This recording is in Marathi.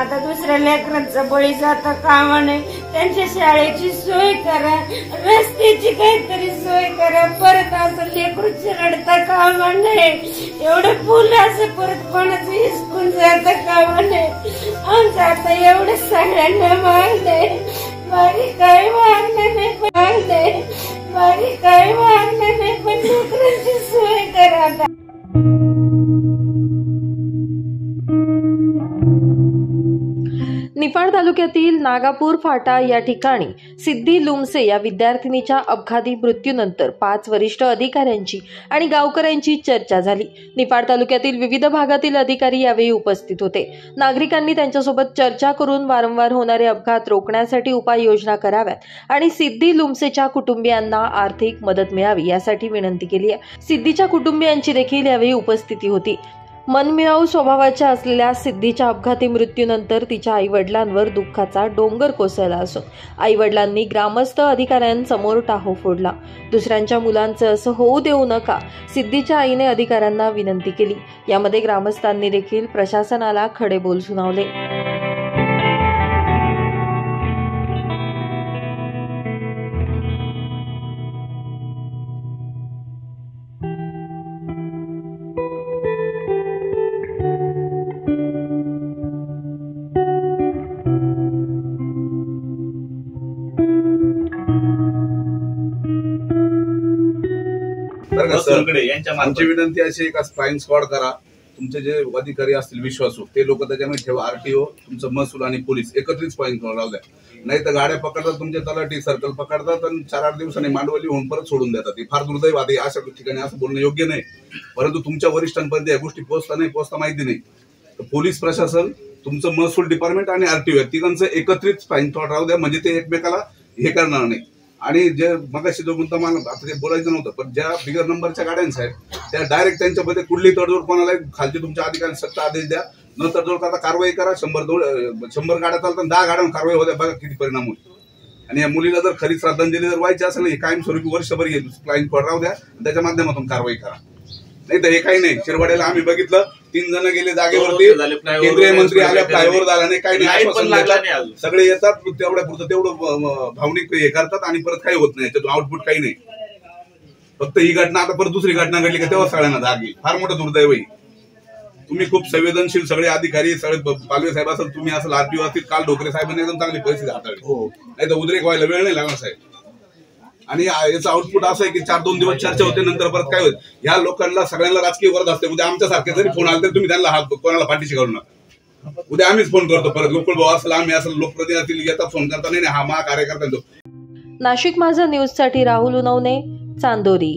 आता दुसऱ्या लेकरांचं बळी जाता कामा नये, त्यांच्या शाळेची सोय करा, रस्त्याची काहीतरी सोय करा, परत असं लेकरू रडता कामा नये, एवढं फुलं असं परत कोणाचं हिसकून जाता कामा नये। आमचं आता एवढं सगळ्यांना मागणं, माझी काही मागणं नाही, माझी काही मागणं नाही, पण लेकरांची सोय करा आता। निफाड तालुक्यातील नागापूर फाटा या ठिकाणी सिद्धी लुमसे या विद्यार्थिनीच्या अपघाती मृत्यूनंतर 5 वरिष्ठ अधिकाऱ्यांची आणि गावकऱ्यांची चर्चा झाली। निफाड तालुक्यातील विविध भागातील अधिकारी यावेळी उपस्थित होते। नागरिकांनी त्यांच्यासोबत चर्चा करून वारंवार होणारे अपघात रोखण्यासाठी उपाययोजना कराव्यात आणि सिद्धी लुमसेच्या कुटुंबियांना आर्थिक मदत मिळावी यासाठी विनंती केली आहे। सिद्धीच्या कुटुंबियांची देखील यावेळी उपस्थिती होती। मनमिळाऊ स्वभावाच्या असलेल्या सिद्धीच्या अपघाती मृत्यूनंतर तिच्या आईवडिलांवर दुःखाचा डोंगर कोसळला असून आईवडिलांनी ग्रामस्थ अधिकाऱ्यांसमोर टाहो फोडला। दुसऱ्यांच्या मुलांचं असं होऊ देऊ नका, सिद्धीच्या आईने अधिकाऱ्यांना विनंती केली। यामध्ये ग्रामस्थांनी देखील प्रशासनाला खडे बोल सुनावले। आमची विनंती अशी का फ्लाइंग स्क्वॉड करा, तुमचे जे अधिकारी असतील विश्वासू ते लोक त्याच्यामध्ये ठेवा, आरटीओ, तुमचं महसूल आणि पोलीस एकत्रित फ्लाइंग स्क्वॉड राहू द्या। नाही तर गाड्या पकडतात, तुमचे तलाठी सर्कल पकडतात आणि 4-8 दिवसांनी मांडवली होऊन परत सोडून देतात। ही फार दुर्दैव आहे। अशा ठिकाणी असं बोलणं योग्य नाही, परंतु तुमच्या वरिष्ठांपर्यंत या गोष्टी पोहोचता माहिती नाही तर पोलीस प्रशासन, तुमचं महसूल डिपार्टमेंट आणि आरटीओ या तिघांचं एकत्रित फ्लाइंग स्क्वॉड राहू द्या, म्हणजे ते एकमेकाला हे करणार नाही। आणि जे मगाशी जो मुद्दा मला आता ते बोलायचं नव्हतं, पण ज्या बिगर नंबरच्या गाड्यांच्या आहेत त्या डायरेक्ट त्यांच्यामध्ये कुठली तडजोड कोणाला खालची तुमच्या अधिकाऱ्यांनी सक्त आदेश द्या, न तडजोड करता कारवाई करा। 100 गाड्या चालतात, 10 गाड्यांवर कारवाई होत्या, बघा किती परिणाम होईल। आणि या मुलीला जर खरी श्रद्धांजली जर व्हायची असेल ना, कायमस्वरूपी वर्षभर फ्लाइंग स्क्वॉड राहू द्या, त्याच्या माध्यमातून कारवाई करा। नाही तर हे काही नाही, शिरवाड्याला आम्ही बघितलं 3 जण गेले जागेवरती, केंद्रीय मंत्री आल्या, फ्लायओव्हर झाला नाही, काही नाही, सगळे येतात तेवढ्या पुरतं तेवढं भावनिक हे करतात आणि परत काही होत नाही, त्यातून आउटपुट काही नाही। फक्त ही घटना आता परत दुसरी घटना घडली का तेव्हा सगळ्यांना जाग येईल। फार मोठं दुर्दैव आहे। तुम्ही खूप संवेदनशील सगळे अधिकारी, सगळे पालवे साहेब असेल, तुम्ही असेल, आरटीओ असतील, काल ढोकरे साहेबांनी एकदम चांगली परिस्थिती हाताळली, नाही तर उद्रेक व्हायला वेळ नाही लागणार साहेब। आणि याचं आउटपुट असं आहे की 4-2 दिवस चर्चा होते, नंतर परत काय होत, ह्या लोकांना सगळ्यांना राजकीय वरद असते। उद्या आमच्यासारखे जरी फोन आले तरी तुम्ही त्यांना कोणाला पाठीशी घालू नका। उद्या आम्हीच फोन करतो, परत गोकुळ भाऊ असेल, आम्ही असेल, लोकप्रतिनिधी येतात फोन करता, नाही हा मा कार्यकर्ता। नाशिक माझा न्यूजसाठी राहुल उनवणे, चांदोरी।